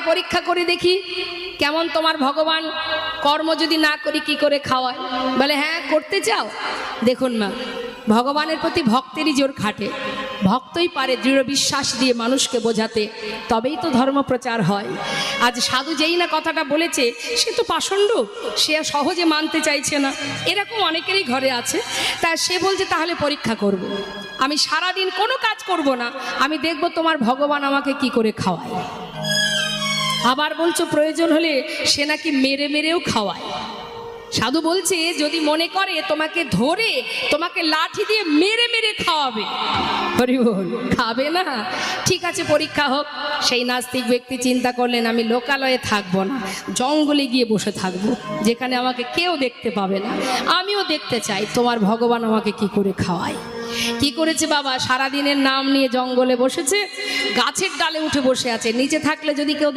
পরীক্ষা করে দেখি কেমন তোমার ভগবান, কর্ম যদি না করি কি করে খাওয়ায়। বলে হ্যাঁ করতে চাও? দেখুন মা, ভগবানের প্রতি ভক্তেরই জোর খাটে, ভক্তই পারে দৃঢ় বিশ্বাস দিয়ে মানুষকে বোঝাতে, তবেই তো ধর্ম প্রচার হয়। আজ সাধু যেই না কথাটা বলেছে সে তো পাষণ্ড, সে সহজে মানতে চাইছে না, এরকম অনেকেরই ঘরে আছে। তা সে বলছে তাহলে পরীক্ষা করব, আমি সারাদিন কোনো কাজ করব না, আমি দেখব তোমার ভগবান আমাকে কি করে খাওয়ায়। আবার বলছো প্রয়োজন হলে সে নাকি মেরে মেরেও খাওয়ায়। সাধু বলছে যদি মনে করে তোমাকে ধরে তোমাকে লাঠি দিয়ে মেরে মেরে খাওয়াবে, হরি বল, খাবে না, ঠিক আছে পরীক্ষা হোক। সেই নাস্তিক ব্যক্তি চিন্তা করলেন আমি লোকালয়ে থাকবো না, জঙ্গলে গিয়ে বসে থাকবো, যেখানে আমাকে কেউ দেখতে পাবে না, আমিও দেখতে চাই তোমার ভগবান আমাকে কি করে খাওয়ায়। কি করেছে বাবা, সারাদিনের নাম নিয়ে জঙ্গলে বসেছে, গাছের ডালে উঠে বসে আছে, নিচে থাকলে যদি কেউ